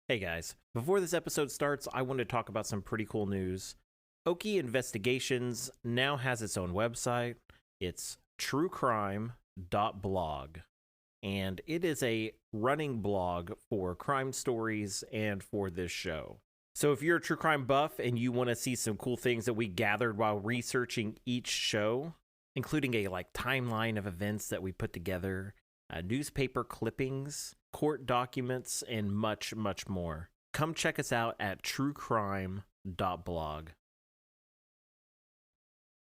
Hey guys, before this episode starts, I want to talk about some pretty cool news. Okie Investigations now has its own website. It's truecrime.blog, and it is a running blog for crime stories and for this show. So if you're a true crime buff and you want to see some cool things that we gathered while researching each show, including a timeline of events that we put together, newspaper clippings, court documents, and much, much more, come check us out at truecrime.blog.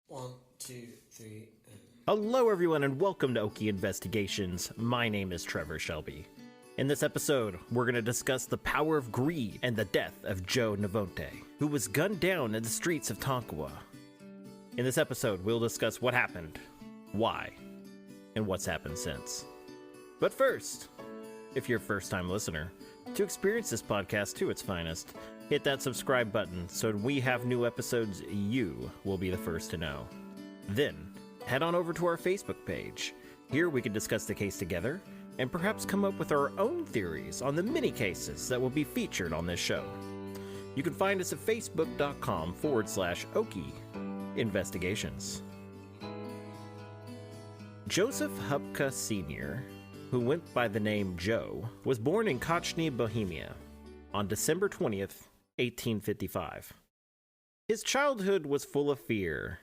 1, 2, 3, and... Hello everyone and welcome to Okie Investigations. My name is Trevor Shelby. In this episode, we're going to discuss the power of greed and the death of Joe Novotny, who was gunned down in the streets of Tonkawa. In this episode, we'll discuss what happened, why, and what's happened since. But first, if you're a first-time listener, to experience this podcast to its finest, hit that subscribe button so when we have new episodes, you will be the first to know. Then, head on over to our Facebook page. Here we can discuss the case together and perhaps come up with our own theories on the many cases that will be featured on this show. You can find us at facebook.com/Okie Investigations. Joseph Hupka Sr., who went by the name Joe, was born in Kochny, Bohemia, on December 20th, 1855. His childhood was full of fear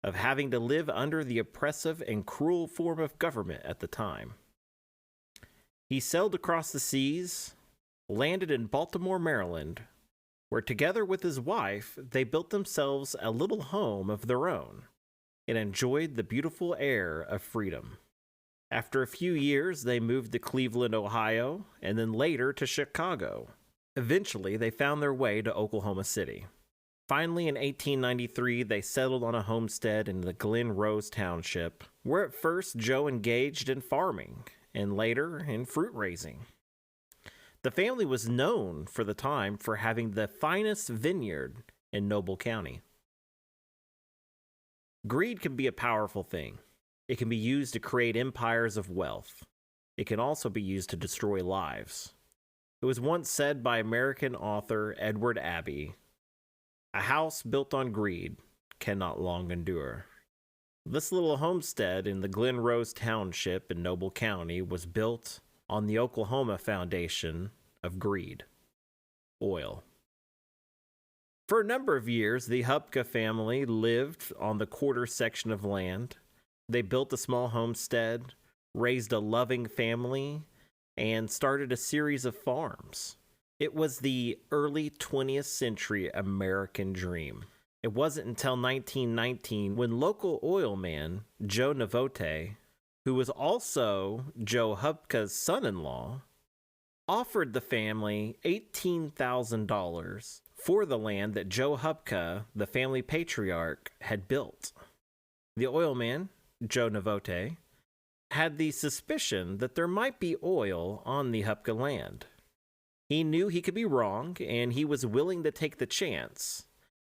of having to live under the oppressive and cruel form of government at the time. He sailed across the seas, landed in Baltimore, Maryland, where together with his wife, they built themselves a little home of their own and enjoyed the beautiful air of freedom. After a few years, they moved to Cleveland, Ohio, and then later to Chicago. Eventually, they found their way to Oklahoma City. Finally, in 1893, they settled on a homestead in the Glen Rose Township, where at first Joe engaged in farming, and later in fruit raising. The family was known for the time for having the finest vineyard in Noble County. Greed can be a powerful thing. It can be used to create empires of wealth. It can also be used to destroy lives. It was once said by American author Edward Abbey, "A house built on greed cannot long endure." This little homestead in the Glen Rose Township in Noble County was built on the Oklahoma foundation of greed, oil. For a number of years, the Hupka family lived on the quarter section of land. They built a small homestead, raised a loving family, and started a series of farms. It was the early 20th century American dream. It wasn't until 1919 when local oil man Joe Novotny, who was also Joe Hupka's son-in-law, offered the family $18,000 for the land that Joe Hupka, the family patriarch, had built. The oil man, Joe Novotny, had the suspicion that there might be oil on the Hupka land. He knew he could be wrong, and he was willing to take the chance.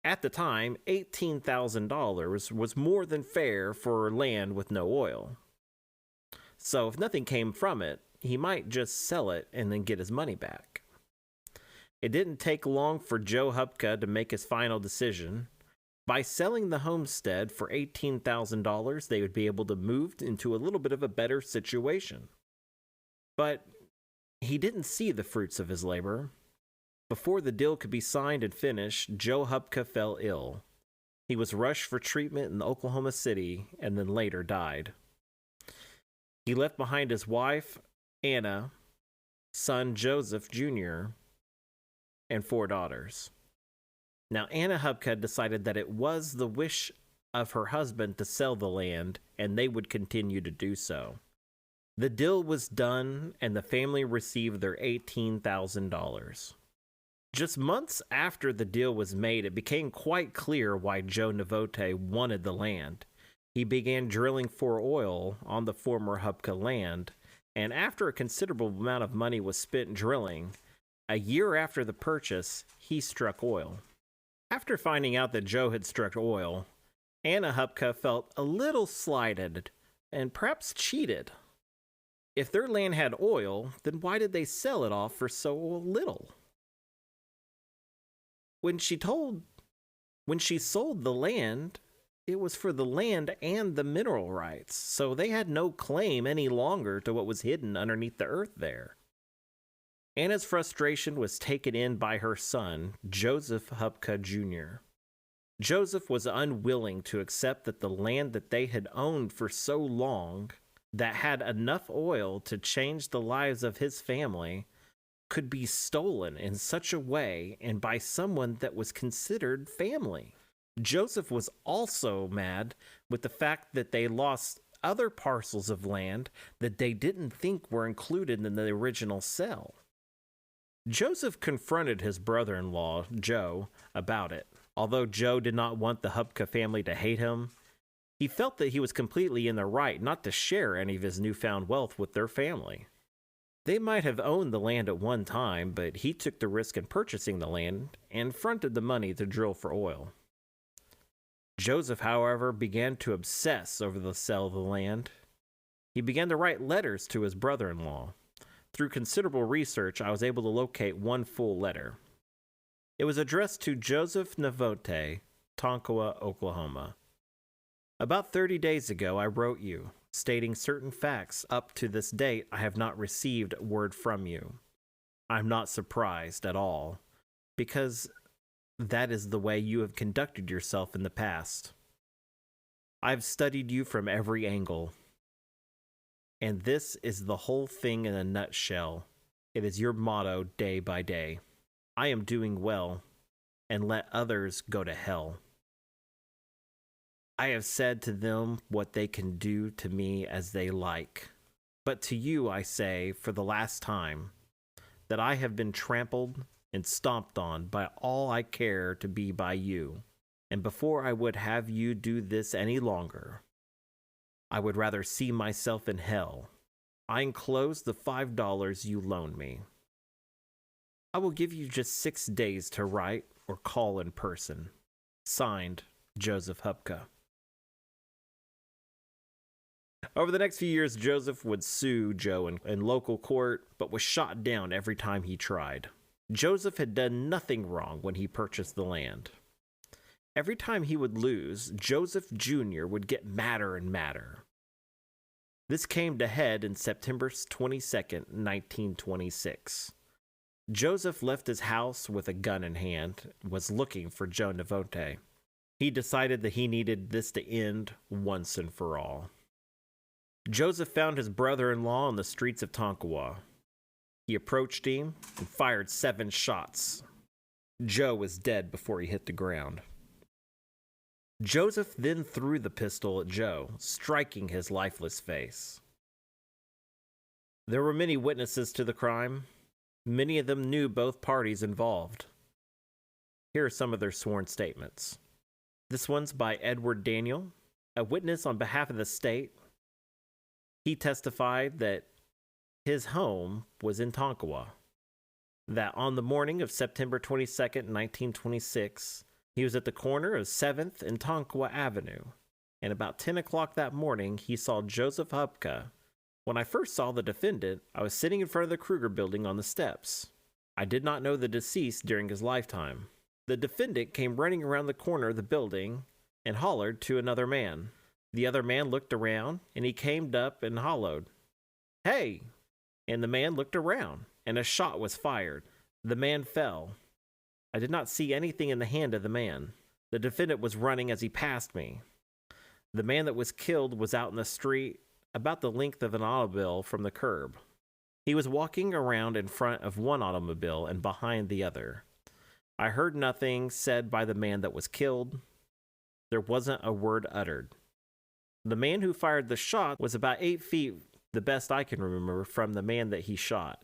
At the time, $18,000 was more than fair for land with no oil. So if nothing came from it, he might just sell it and then get his money back. It didn't take long for Joe Hupka to make his final decision. By selling the homestead for $18,000, they would be able to move into a little bit of a better situation. But he didn't see the fruits of his labor. Before the deal could be signed and finished, Joe Hupka fell ill. He was rushed for treatment in Oklahoma City and then later died. He left behind his wife, Anna, son Joseph Jr., and 4 daughters. Now, Anna Hupka decided that it was the wish of her husband to sell the land, and they would continue to do so. The deal was done, and the family received their $18,000. Just months after the deal was made, it became quite clear why Joe Novotny wanted the land. He began drilling for oil on the former Hupka land, and after a considerable amount of money was spent drilling, a year after the purchase, he struck oil. After finding out that Joe had struck oil, Anna Hupka felt a little slighted and perhaps cheated. If their land had oil, then why did they sell it off for so little? When she sold the land, it was for the land and the mineral rights, so they had no claim any longer to what was hidden underneath the earth there. Anna's frustration was taken in by her son, Joseph Hupka Jr. Joseph was unwilling to accept that the land that they had owned for so long, that had enough oil to change the lives of his family, could be stolen in such a way and by someone that was considered family. Joseph was also mad with the fact that they lost other parcels of land that they didn't think were included in the original sale. Joseph confronted his brother-in-law, Joe, about it. Although Joe did not want the Hupka family to hate him, he felt that he was completely in the right not to share any of his newfound wealth with their family. They might have owned the land at one time, but he took the risk in purchasing the land and fronted the money to drill for oil. Joseph, however, began to obsess over the sale of the land. He began to write letters to his brother-in-law. Through considerable research, I was able to locate one full letter. It was addressed to Joseph Novotny, Tonkawa, Oklahoma. About 30 days ago, I wrote you, stating certain facts. Up to this date, I have not received word from you. I'm not surprised at all, because that is the way you have conducted yourself in the past. I've studied you from every angle, and this is the whole thing in a nutshell. It is your motto day by day. I am doing well, and let others go to hell. I have said to them what they can do to me as they like. But to you I say, for the last time, that I have been trampled and stomped on by all I care to be by you. And before I would have you do this any longer, I would rather see myself in hell. I enclose the $5 you loaned me. I will give you just 6 days to write or call in person. Signed, Joseph Hupka. Over the next few years, Joseph would sue Joe in local court, but was shot down every time he tried. Joseph had done nothing wrong when he purchased the land. Every time he would lose, Joseph Jr. would get madder and madder. This came to head in September 22nd, 1926. Joseph left his house with a gun in hand and was looking for Joe Novotny. He decided that he needed this to end once and for all. Joseph found his brother-in-law on the streets of Tonkawa. He approached him and fired 7 shots. Joe was dead before he hit the ground. Joseph then threw the pistol at Joe, striking his lifeless face. There were many witnesses to the crime. Many of them knew both parties involved. Here are some of their sworn statements. This one's by Edward Daniel, a witness on behalf of the state. He testified that his home was in Tonkawa, that on the morning of September 22nd, 1926, he was at the corner of 7th and Tonkawa Avenue, and about 10 o'clock that morning, he saw Joseph Hupka. When I first saw the defendant, I was sitting in front of the Kruger building on the steps. I did not know the deceased during his lifetime. The defendant came running around the corner of the building and hollered to another man. The other man looked around, and he came up and hollered, "Hey!" And the man looked around, and a shot was fired. The man fell. I did not see anything in the hand of the man. The defendant was running as he passed me. The man that was killed was out in the street, about the length of an automobile from the curb. He was walking around in front of one automobile and behind the other. I heard nothing said by the man that was killed. There wasn't a word uttered. The man who fired the shot was about 8 feet, the best I can remember, from the man that he shot.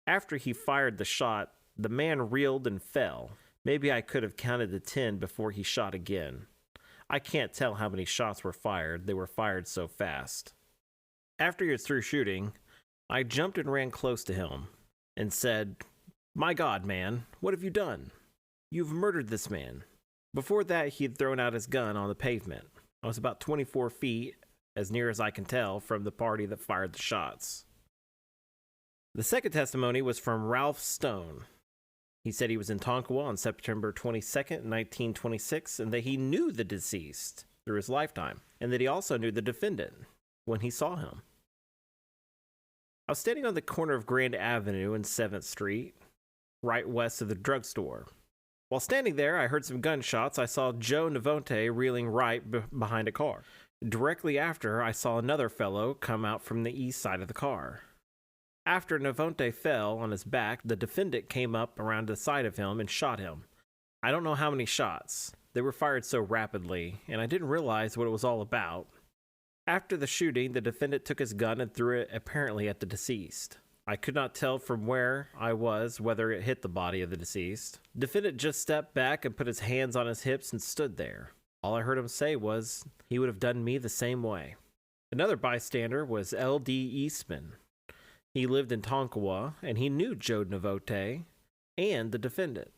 After he fired the shot, the man reeled and fell. Maybe I could have counted to 10 before he shot again. I can't tell how many shots were fired. They were fired so fast. After he was through shooting, I jumped and ran close to him and said, "My God, man, what have you done? You've murdered this man." Before that, he had thrown out his gun on the pavement. I was about 24 feet as near as I can tell from the party that fired the shots. The second testimony was from Ralph Stone. He said he was in Tonkawa on September 22nd, 1926, and that he knew the deceased through his lifetime, and that he also knew the defendant when he saw him. I was standing on the corner of Grand Avenue and 7th Street, right west of the drugstore. While standing there, I heard some gunshots. I saw Joe Novotny reeling right behind a car. Directly after, I saw another fellow come out from the east side of the car. After Novotny fell on his back, the defendant came up around the side of him and shot him. I don't know how many shots. They were fired so rapidly, and I didn't realize what it was all about. After the shooting, the defendant took his gun and threw it apparently at the deceased. I could not tell from where I was whether it hit the body of the deceased. The defendant just stepped back and put his hands on his hips and stood there. All I heard him say was, he would have done me the same way. Another bystander was L.D. Eastman. He lived in Tonkawa, and he knew Joe Novotny and the defendant.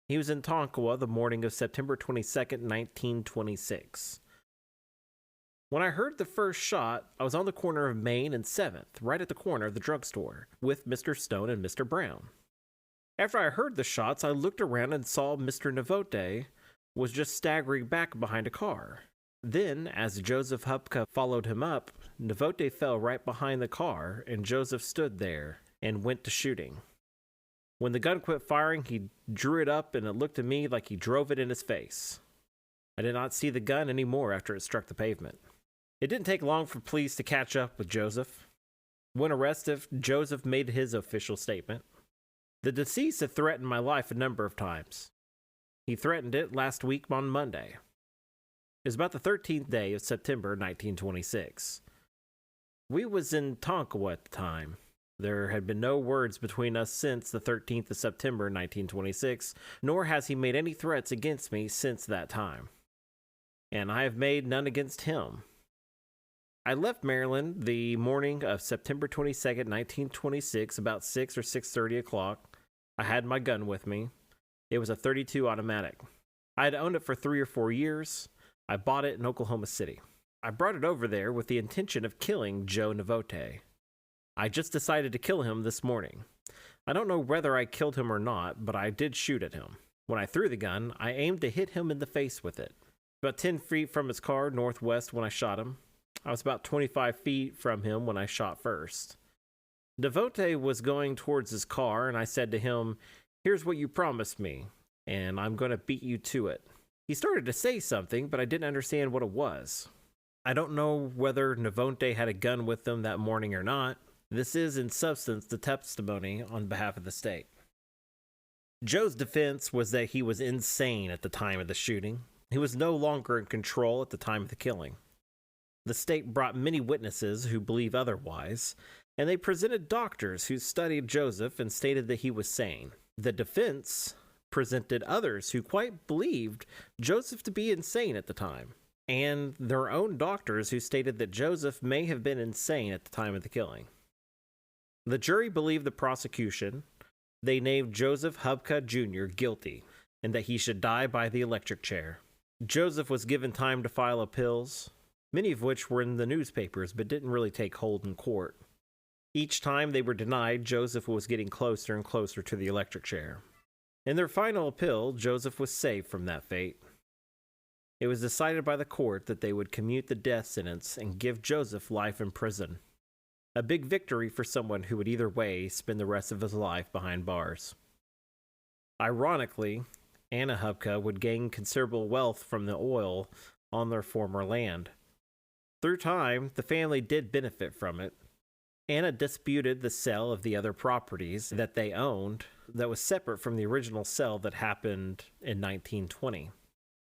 He was in Tonkawa the morning of September 22nd, 1926. When I heard the first shot, I was on the corner of Main and 7th, right at the corner of the drugstore, with Mr. Stone and Mr. Brown. After I heard the shots, I looked around and saw Mr. Novotny was just staggering back behind a car. Then, as Joseph Hubka followed him up, Novotny fell right behind the car, and Joseph stood there and went to shooting. When the gun quit firing, he drew it up, and it looked to me like he drove it in his face. I did not see the gun anymore after it struck the pavement. It didn't take long for police to catch up with Joseph. When arrested, Joseph made his official statement. The deceased had threatened my life a number of times. He threatened it last week on Monday. It was about the 13th day of September 1926. We was in Tonkawa at the time. There had been no words between us since the 13th of September 1926, nor has he made any threats against me since that time. And I have made none against him. I left Maryland the morning of September 22nd, 1926, about 6 or 6:30 o'clock. I had my gun with me. It was a .32 automatic. I had owned it for 3 or 4 years. I bought it in Oklahoma City. I brought it over there with the intention of killing Joe Novotny. I just decided to kill him this morning. I don't know whether I killed him or not, but I did shoot at him. When I threw the gun, I aimed to hit him in the face with it. About 10 feet from his car northwest when I shot him. I was about 25 feet from him when I shot first. Novotny was going towards his car, and I said to him, "Here's what you promised me, and I'm going to beat you to it." He started to say something, but I didn't understand what it was. I don't know whether Novotny had a gun with him that morning or not. This is, in substance, the testimony on behalf of the state. Joe's defense was that he was insane at the time of the shooting. He was no longer in control at the time of the killing. The state brought many witnesses who believe otherwise, and they presented doctors who studied Joseph and stated that he was sane. The defense presented others who quite believed Joseph to be insane at the time, and their own doctors who stated that Joseph may have been insane at the time of the killing. The jury believed the prosecution. They named Joseph Hubka Jr. guilty, and that he should die by the electric chair. Joseph was given time to file appeals, many of which were in the newspapers but didn't really take hold in court. Each time they were denied, Joseph was getting closer and closer to the electric chair. In their final appeal, Joseph was saved from that fate. It was decided by the court that they would commute the death sentence and give Joseph life in prison. A big victory for someone who would either way spend the rest of his life behind bars. Ironically, Anna Hubka would gain considerable wealth from the oil on their former land. Through time, the family did benefit from it. Anna disputed the sale of the other properties that they owned that was separate from the original sale that happened in 1920.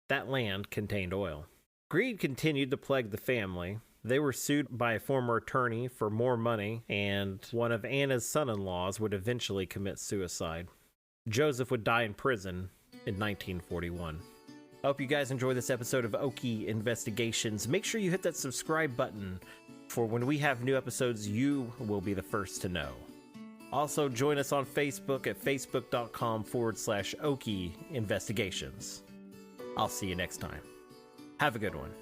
That land contained oil. Greed continued to plague the family. They were sued by a former attorney for more money, and one of Anna's son-in-laws would eventually commit suicide. Joseph would die in prison in 1941. I hope you guys enjoy this episode of Okie Investigations. Make sure you hit that subscribe button for when we have new episodes, you will be the first to know. Also, join us on Facebook at facebook.com/Okie Investigations. I'll see you next time. Have a good one.